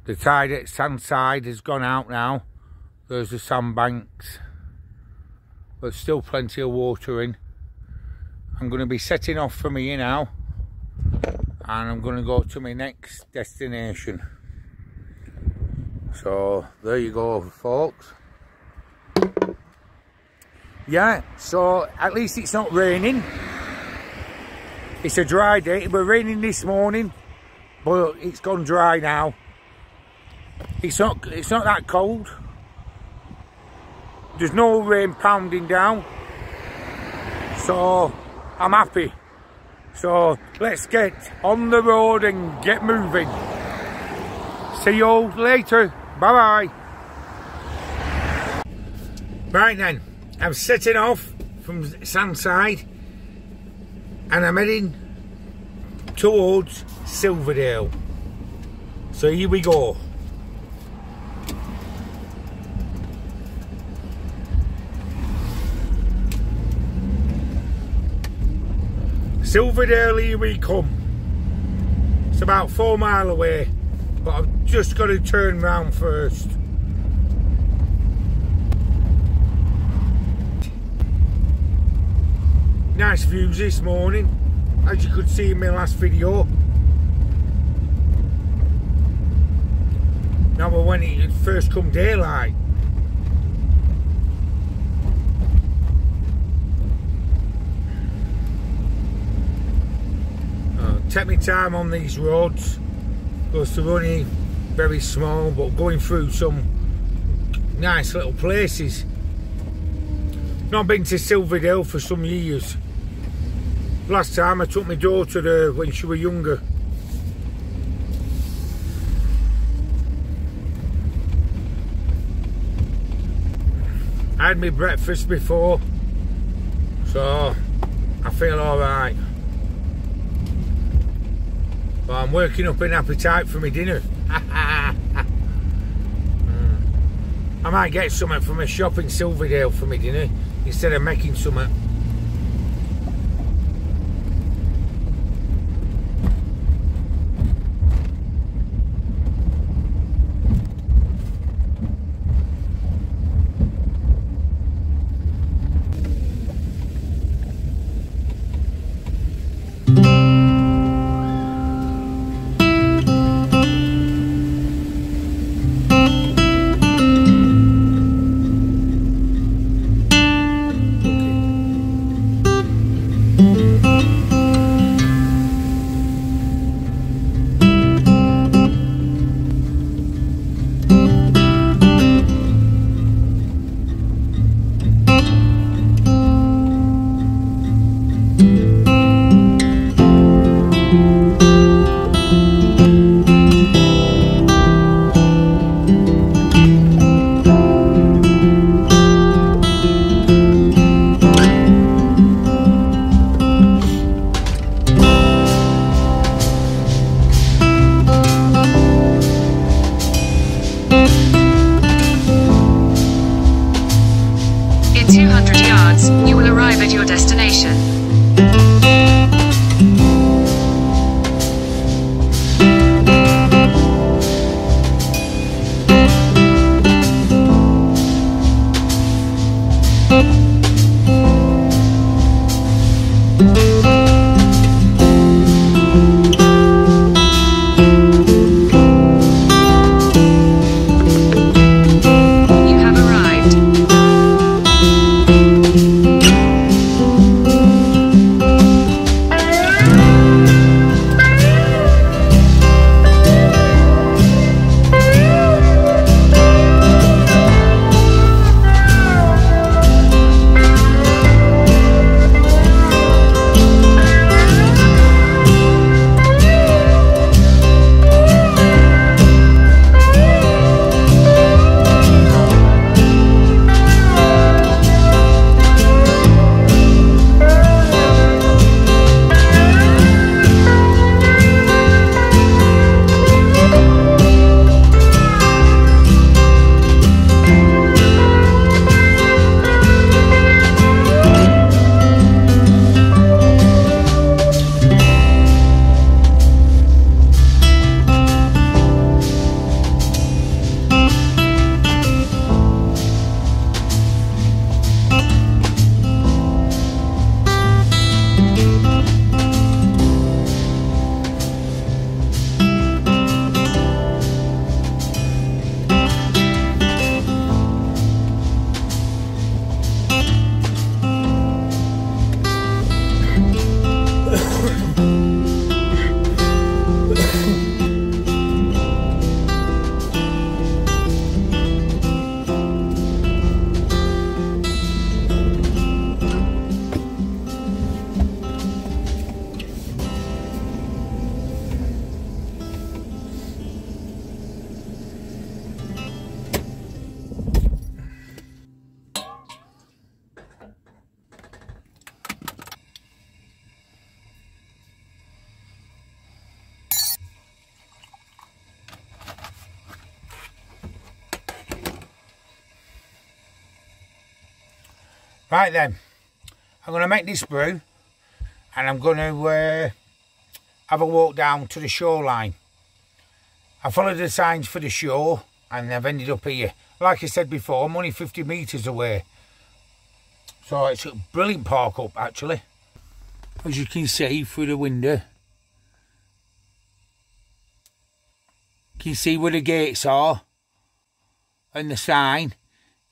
The tide at Sandside has gone out now. There's the sandbanks. But still plenty of water in. I'm going to be setting off from here now. And I'm going to go to my next destination. So, there you go, folks. Yeah, so at least it's not raining. It's a dry day. It was raining this morning, but it's gone dry now. It's not that cold. There's no rain pounding down. So I'm happy. So let's get on the road and get moving. See you all later. Bye bye. Right then, I'm setting off from Sandside and I'm heading towards Silverdale. So here we go. Silverdale, here we come. It's about 4 miles away, but I've just got to turn round first. Nice views this morning, as you could see in my last video. Now when it first come daylight. Take my time on these roads because they're only very small, but going through some nice little places. Not been to Silverdale for some years. Last time I took my daughter there when she was younger. I had my breakfast before, so I feel alright. But I'm working up an appetite for my dinner. I might get something from a shop in Silverdale for my dinner instead of making something. Right then, I'm going to make this brew and I'm going to have a walk down to the shoreline. I followed the signs for the shore and I've ended up here. Like I said before, I'm only 50 metres away. So it's a brilliant park up actually. As you can see through the window. You can see where the gates are and the sign.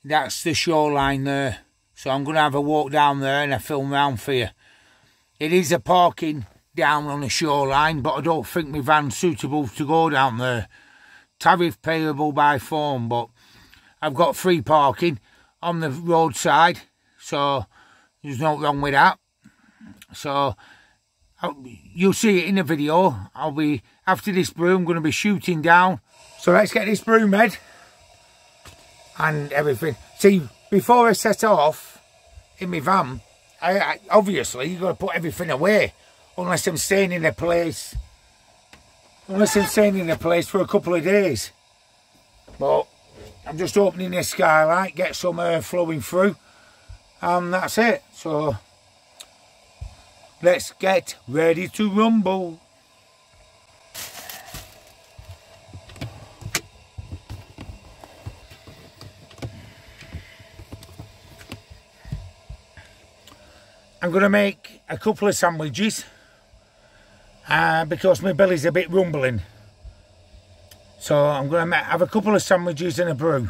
That's the shoreline there. So I'm going to have a walk down there and a film round for you. It is a parking down on the shoreline, but I don't think my van's suitable to go down there. Tariff payable by phone, but I've got free parking on the roadside, so there's no wrong with that. So you'll see it in the video. I'll be, after this brew, I'm going to be shooting down. So let's get this brew made and everything. See, before I set off in my van, I obviously you've got to put everything away, unless I'm staying in a place. Unless I'm staying in a place for a couple of days. But I'm just opening this skylight, get some air flowing through, and that's it. So let's get ready to rumble. I'm going to make a couple of sandwiches because my belly's a bit rumbling. So I'm going to have a couple of sandwiches and a brew.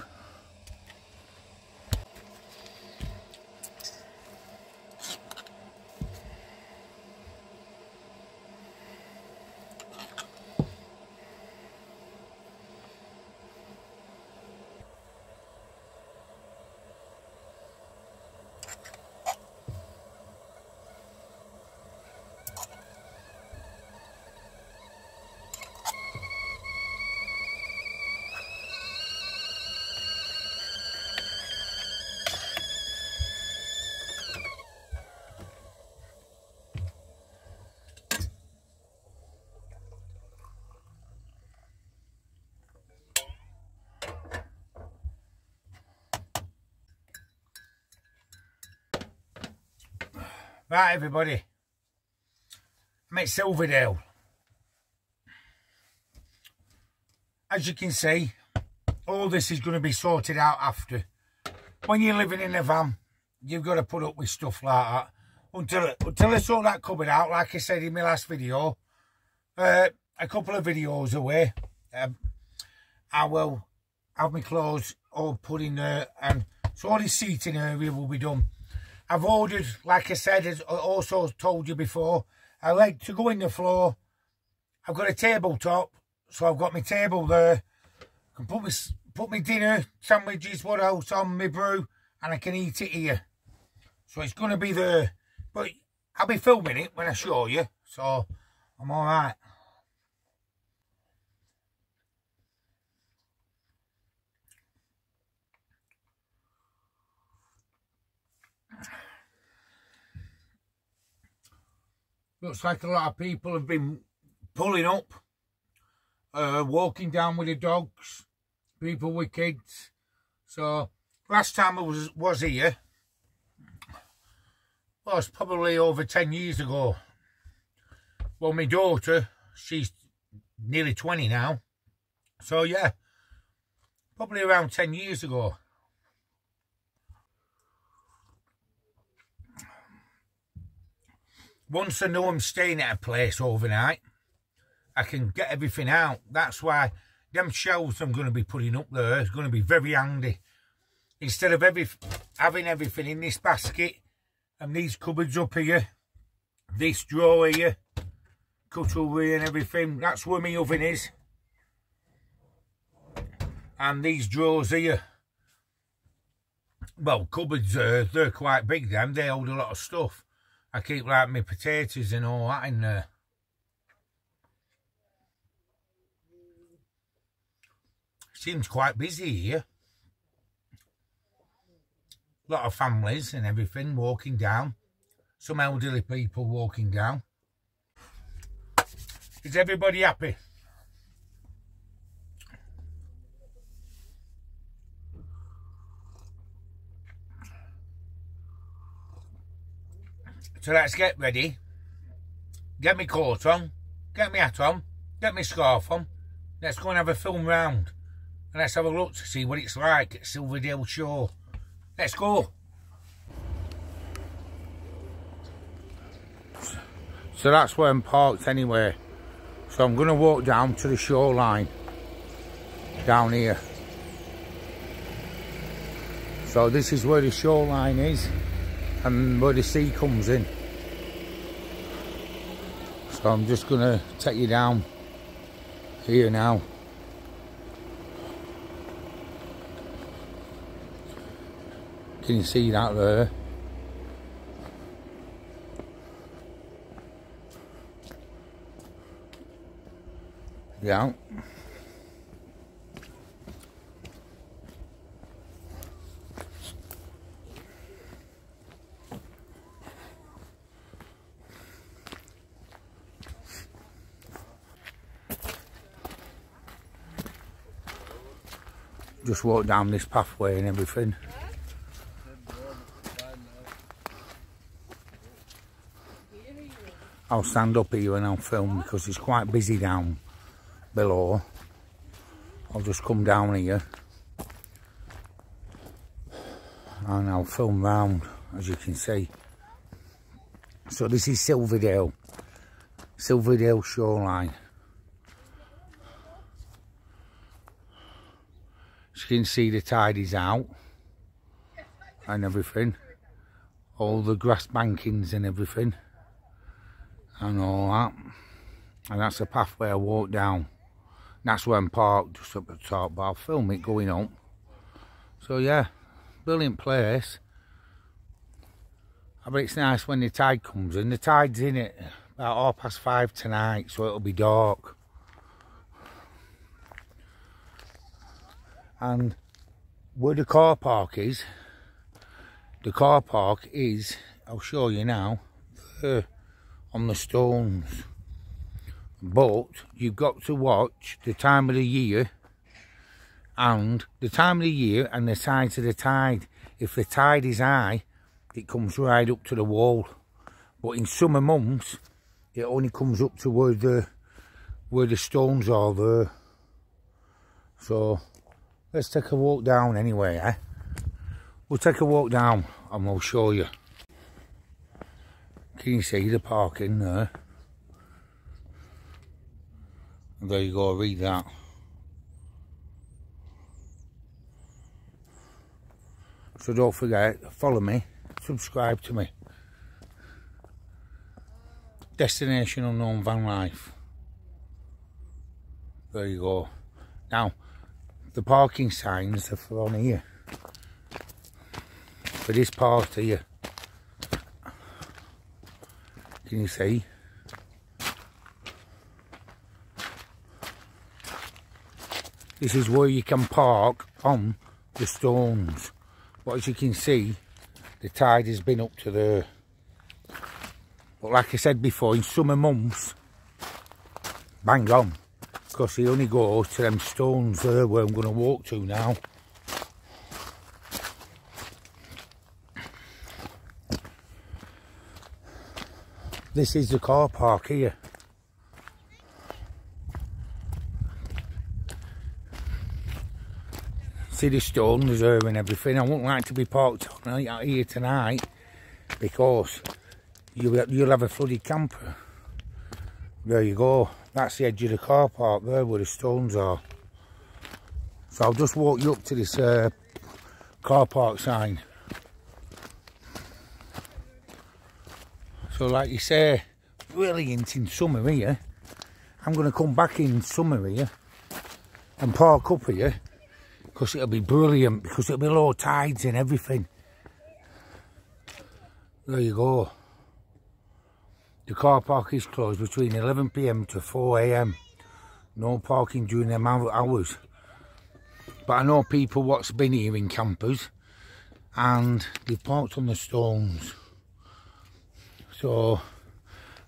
Right everybody, I'm at Silverdale. As you can see, all this is going to be sorted out after. When you're living in a van, you've got to put up with stuff like that. Until I sort that cupboard out, like I said in my last video, a couple of videos away, I will have my clothes all put in there, and so all this seating area will be done. I've ordered, like I said, as I also told you before, a leg to go in the floor. I've got a tabletop, so I've got my table there. I can put my dinner, sandwiches, what else, on my brew, and I can eat it here. So it's going to be there. But I'll be filming it when I show you, so I'm all right. Looks like a lot of people have been pulling up, walking down with the dogs, people with kids. So last time I was here was probably over 10 years ago. Well, my daughter, she's nearly 20 now. So yeah, probably around 10 years ago. Once I know I'm staying at a place overnight, I can get everything out. That's why them shelves I'm going to be putting up there is going to be very handy. Instead of having everything in this basket and these cupboards up here, this drawer here, cutlery and everything, that's where my oven is. And these drawers here, well, cupboards, they're quite big then, they hold a lot of stuff. I keep like my potatoes and all that in there. Seems quite busy here. A lot of families and everything walking down. Some elderly people walking down. Is everybody happy? So let's get ready. Get my coat on, get my hat on, get my scarf on. Let's go and have a film round. And let's have a look to see what it's like at Silverdale Shore. Let's go. So that's where I'm parked anyway. So I'm going to walk down to the shoreline. Down here. So this is where the shoreline is. And where the sea comes in. So I'm just going to take you down here now. Can you see that there? Yeah. Just walk down this pathway and everything. I'll stand up here and I'll film because it's quite busy down below. I'll just come down here and I'll film round, as you can see. So this is Silverdale shoreline. As you can see, the tide is out and everything. All the grass bankings and everything and all that. And that's the pathway I walk down. That's where I'm parked, just up at the top, but I'll film it going up. So yeah, brilliant place. I bet it's nice when the tide comes in. The tide's in it about 5:30 tonight, so it'll be dark. And where the car park is, I'll show you now, there, on the stones. But you've got to watch the time of the year and the size of the tide. If the tide is high, it comes right up to the wall. But in summer months, it only comes up to where the stones are there. So let's take a walk down anyway, eh? We'll take a walk down and we'll show you. Can you see the parking there? There you go, read that. So don't forget, follow me, subscribe to me. Destination Unknown Van Life. There you go. Now, the parking signs are for on here. For this part here. Can you see? This is where you can park on the stones. But as you can see, the tide has been up to there. But like I said before, in summer months, bang on. Because he only goes to them stones there where I'm going to walk to now. This is the car park here. See the stones there and everything. I wouldn't like to be parked out here tonight because you'll have a flooded camper. There you go. That's the edge of the car park there where the stones are. So I'll just walk you up to this car park sign. So like you say, brilliant in summer here. I'm going to come back in summer here and park up here because it'll be brilliant, because it'll be low tides and everything. There you go. The car park is closed between 11 PM to 4 AM. No parking during them hours. But I know people what's been here in campers and they've parked on the stones. So,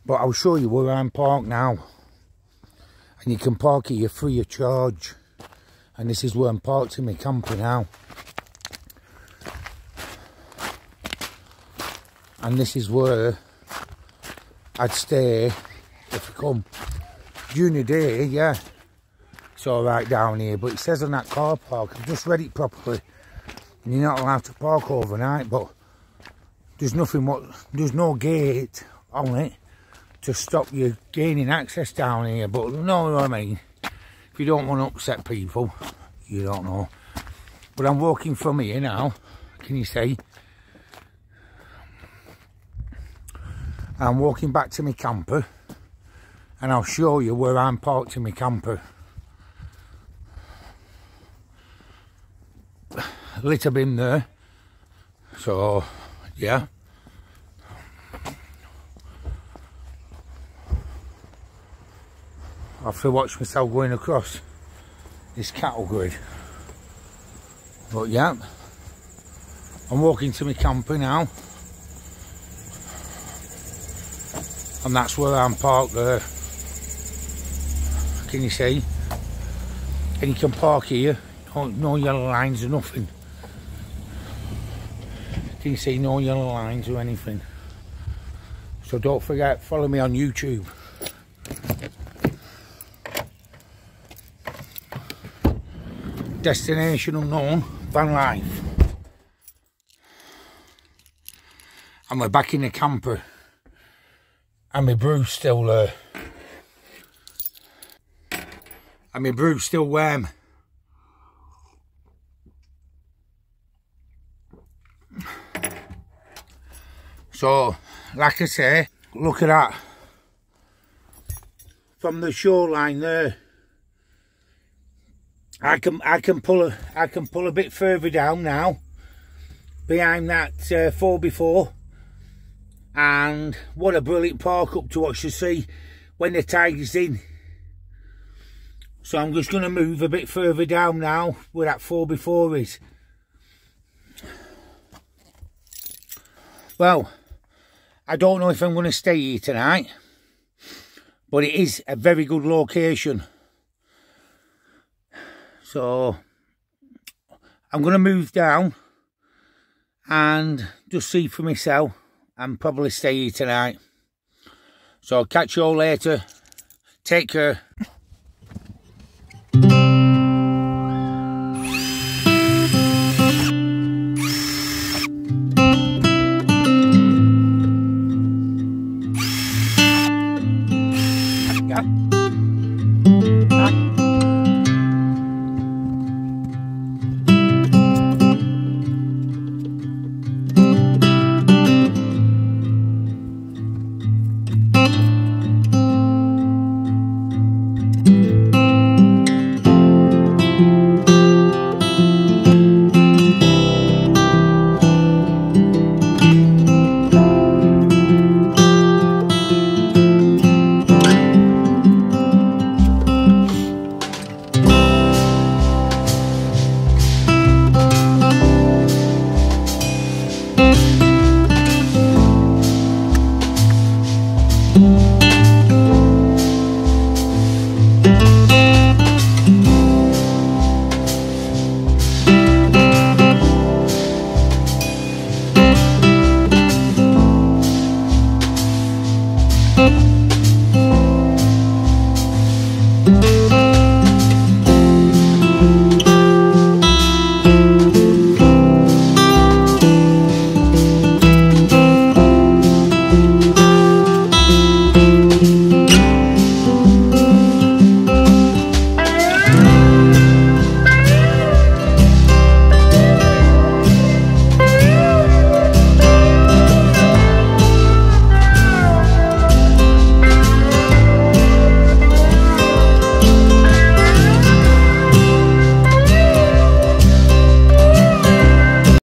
but I'll show you where I'm parked now. And you can park here free of charge. And this is where I'm parked in my camper now. And this is where I'd stay if I come during the day. Yeah, it's all right down here, but it says on that car park, I've just read it properly, and you're not allowed to park overnight, but there's no gate on it to stop you gaining access down here. But you know what I mean, if you don't want to upset people, you don't know. But I'm walking from here now, can you see? I'm walking back to my camper, and I'll show you where I'm parked in my camper. Litter bin there, so yeah. I have to watch myself going across this cattle grid. But yeah, I'm walking to my camper now, and that's where I'm parked there. Can you see? And you can park here, no yellow lines or nothing. Can you see? No yellow lines or anything. So don't forget, follow me on YouTube. Destination unknown, van life. And we're back in the camper, and my brew's still there. And my brew's still warm. So, like I say, look at that. From the shoreline there, I can pull a bit further down now, behind that 4x4, and what a brilliant park up to watch the sea when the tide's in. So I'm just going to move a bit further down now where that 4x4 is. Well, I don't know if I'm going to stay here tonight, but it is a very good location. So I'm going to move down and just see for myself and probably stay here tonight. So I'll catch you all later. Take care.